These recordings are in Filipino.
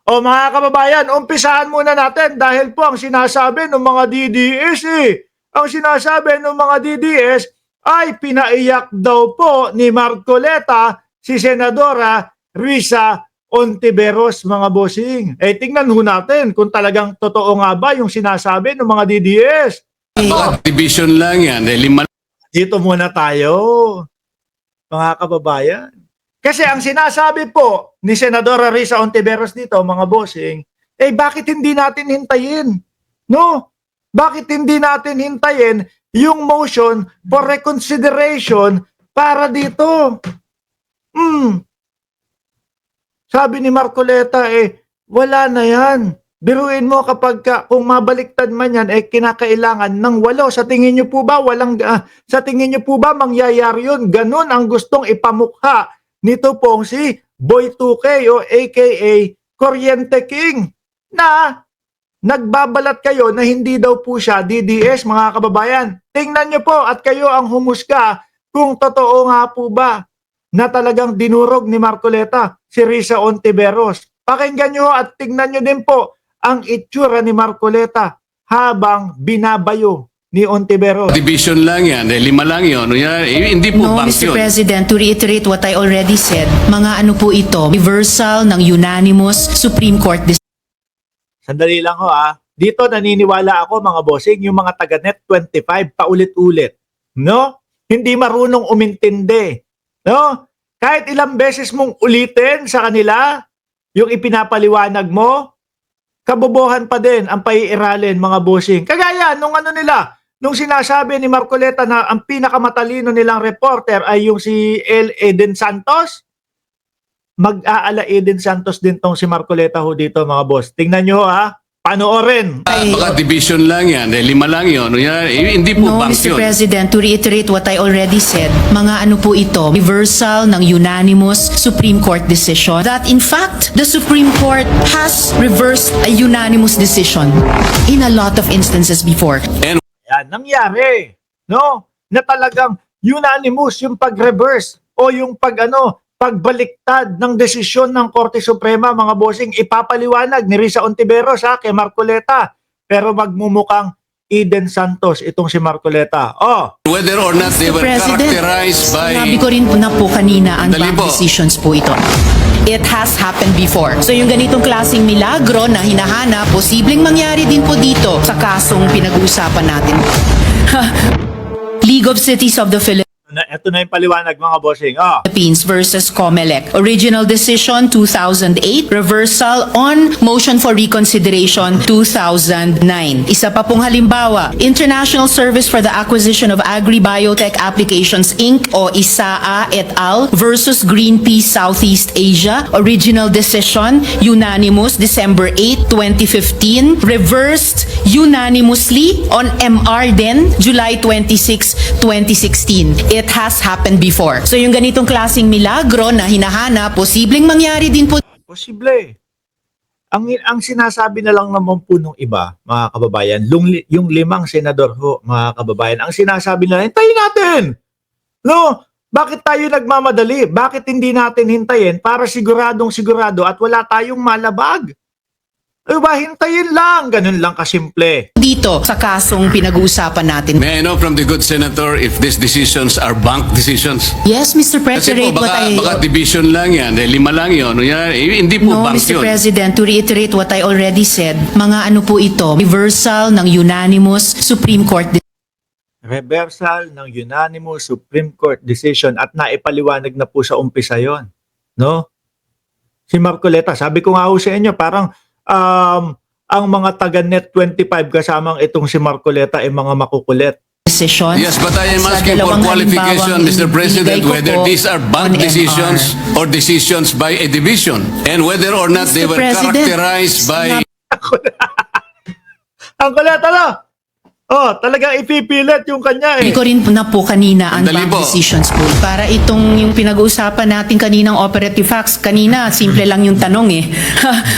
O mga kababayan, umpisahan muna natin dahil po ang sinasabi ng mga DDS ang sinasabi ng mga DDS ay pinaiyak daw po ni Marcoleta si Senadora Risa Ontiveros, mga bossing. Tingnan ho natin kung talagang totoo nga ba yung sinasabi ng mga DDS. Baka division lang yan. Dito muna tayo, mga kababayan. Kasi ang sinasabi po ni Senadora Risa Ontiveros dito, mga bossing, bakit hindi natin hintayin? No? Bakit hindi natin hintayin yung motion for reconsideration para dito? Sabi ni Marcoleta, wala na yan. Biruin mo kapag kung mabaliktad man yan, kinakailangan ng 8. Sa tingin niyo po ba sa tingin niyo po ba mangyayari yun? Ganun ang gustong ipamukha nito pong si Boy 2K o aka Kuryente King na nagbabalat kayo na hindi daw po siya DDS, mga kababayan. Tingnan niyo po at kayo ang humusga kung totoo nga po ba na talagang dinurog ni Marcoleta si Risa Ontiveros. Pakinggan niyo at tingnan niyo din po ang itsura ni Marcoleta habang binabayo ni Ontiveros. Division lang yan. 5 lang yun. Hindi po No, bank Mr. yun. President, to reiterate what I already said, mga ano po ito, reversal ng unanimous Supreme Court decision. Sandali lang ho Dito naniniwala ako, mga bossing, yung mga taga-Net 25 paulit-ulit. No? Hindi marunong umintindi. No? Kahit ilang beses mong ulitin sa kanila yung ipinapaliwanag mo, kabobohan pa din ang paiiralin, mga bossing. Kagaya nung nung sinasabi ni Marcoleta na ang pinakamatalino nilang reporter ay yung si L. Eden Santos, mag-aala Eden Santos din tong si Marcoleta ho dito, mga boss. Tingnan nyo panoorin. Baka division lang yan. 5 lang yun. Hindi po No, bank Mr. yun. President, to reiterate what I already said, mga ano po ito, reversal ng unanimous Supreme Court decision that in fact, the Supreme Court has reversed a unanimous decision in a lot of instances before. And Yan, nangyari. No? Na talagang unanimous yung pag-reverse o yung pagbaliktad ng desisyon ng Korte Suprema, mga bossing. Ipapaliwanag ni Risa Ontiveros kay Marcoleta. Pero magmumukhang Eden Santos itong si Marcoleta. whether or not they Mr. were President, characterized by... sinabi ko rin na po kanina ang Dali bank po. decisions po ito. It has happened before. So yung ganitong klaseng milagro na hinahanap, posibleng mangyari din po dito sa kasong pinag-uusapan natin. League of Cities of the Ito na yung paliwanag, mga bossing. Philippines versus COMELEC. Original decision 2008, reversal on motion for reconsideration 2009. Isa pa pong halimbawa, International Service for the Acquisition of Agri-Biotech Applications Inc. o ISAA et al. Versus Greenpeace Southeast Asia. Original decision, unanimous, December 8, 2015. Reversed unanimously on MR din, July 26, 2016. It has happened before. So yung ganitong klaseng milagro na hinahanap, posibleng mangyari din po. Posible. Ang sinasabi na lang naman po nung iba, mga kababayan, yung 5 senador ho, mga kababayan, ang sinasabi na, hintayin natin. No? Bakit tayo nagmamadali? Bakit hindi natin hintayin para siguradong sigurado at wala tayong malabag? Hintayin lang. Ganun lang kasimple. Dito sa kasong pinag-uusapan natin. May I know from the good senator if these decisions are bank decisions? Yes, Mr. Kasi President, po, baka division lang yan. 5 lang yun. Hindi po No, bank Mr. yun. President, to reiterate what I already said, mga ano po ito, reversal ng unanimous Supreme Court Reversal ng unanimous Supreme Court decision at naipaliwanag na po sa umpisa yon. No? Si Marcoleta, sabi ko nga ho sa inyo, parang ang mga taga-Net 25 kasamang itong si Marcoleta ay mga makukulit. decision. Yes, but I am Sa asking for dalawang qualification, halimbawang Mr. President, ibinigay ko whether po these are bank on decisions MR. or decisions by a division, and whether or not they Mr. were President, characterized by... Ang kulit, ano? Talagang ipipilit yung kanya Hindi eh. ko rin na po kanina ang Sandali bank po. decisions po. Para itong yung pinag-uusapan natin kaninang operative facts, kanina simple lang yung tanong eh.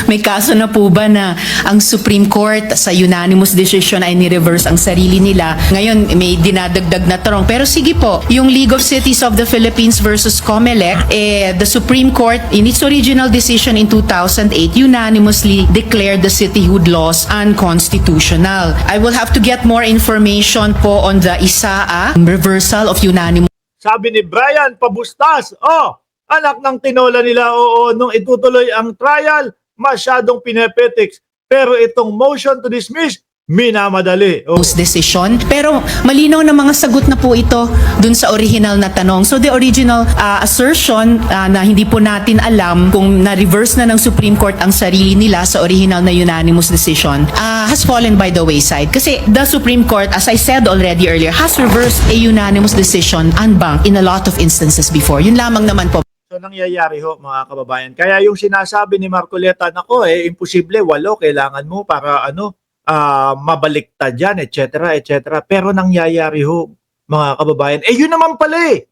May kaso na po ba na ang Supreme Court sa unanimous decision ay ni-reverse ang sarili nila? Ngayon may dinadagdag na tanong. Pero sige po, yung League of Cities of the Philippines versus COMELEC, the Supreme Court in its original decision in 2008 unanimously declared the cityhood laws unconstitutional. I will have to get more information po on the ISAA, reversal of unanimous Sabi ni Brian Pabustas, anak ng tinola nila, nung itutuloy ang trial, masyadong pinepetics. Pero itong motion to dismiss, minamadali. decision. Pero malinaw na mga sagot na po ito dun sa original na tanong. So the original assertion na hindi po natin alam kung na-reverse na ng Supreme Court ang sarili nila sa original na unanimous decision has fallen by the wayside. Kasi the Supreme Court, as I said already earlier, has reversed a unanimous decision en banc in a lot of instances before. Yun lamang naman po. So nangyayari ho mga kababayan. Kaya yung sinasabi ni Marcoleta, nako imposible, 8 kailangan mo para mabaliktad yan, etc. etc. Pero nangyayari ho mga kababayan. Yun naman pala eh.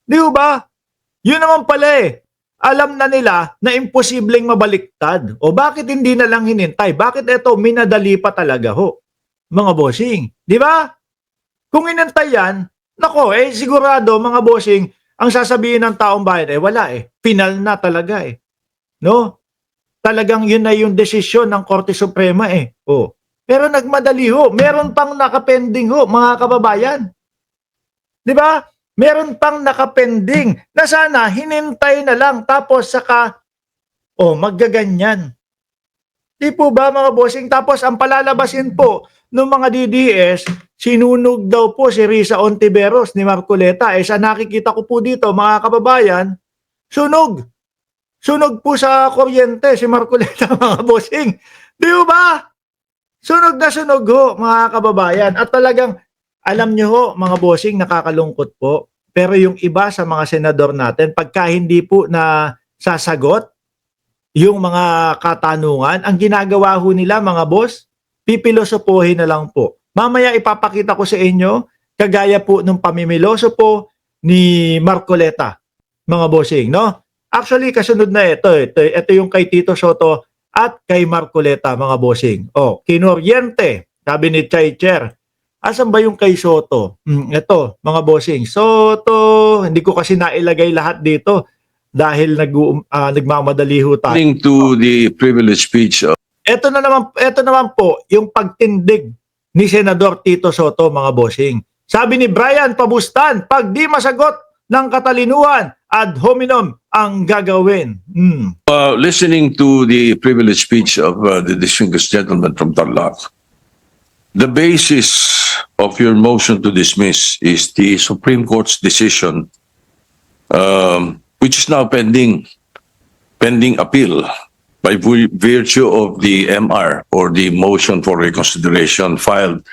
Di ba? Yun naman pala eh. Alam na nila na imposibleng mabaliktad. O bakit hindi na lang hinintay? Bakit ito minadali pa talaga ho? Mga bossing. Di ba? Kung hinintay yan, nako sigurado mga bossing, ang sasabihin ng taong bayan wala final na talaga no? Talagang yun na yung desisyon ng Korte Suprema Pero nagmadali ho, meron pang nakapending ho mga kababayan. 'Di ba? Meron pang nakapending na sana hinintay na lang tapos saka maggaganyan. Di po ba mga bossing? Tapos ang palalabasin po ng mga DDS, sinunog daw po si Risa Ontiveros ni Marcoleta. Sa nakikita ko po dito mga kababayan, sunog. Sunog po sa kuryente si Marcoleta mga bossing. Di ba? Sunog na sunog ho mga kababayan. At talagang alam nyo ho mga bossing, nakakalungkot po. Pero yung iba sa mga senador natin, pagka hindi po na sasagot yung mga katanungan, ang ginagawa ho nila mga boss, pipilosopohin na lang po. Mamaya ipapakita ko sa inyo, kagaya po nung pamimiloso po ni Marcoleta, mga bossing, no? Actually, kasunod na ito yung kay Tito Soto at kay Marcoleta, mga bossing. Kinoriente, sabi ni Chay Chair. Asan ba yung kay Soto? Ito, mga bossing. Soto, hindi ko kasi nailagay lahat dito dahil nagmamadali ho tayo. According to the privileged speech of Ito naman po yung pagtindig ni Senador Tito Soto, mga bossing. Sabi ni Brian Pabustan, pag di masagot ng katalinuhan, ad hominem ang gagawin. listening to the privileged speech of the distinguished gentleman from Tarlac, the basis of your motion to dismiss is the Supreme Court's decision, which is now pending appeal by virtue of the MR or the motion for reconsideration filed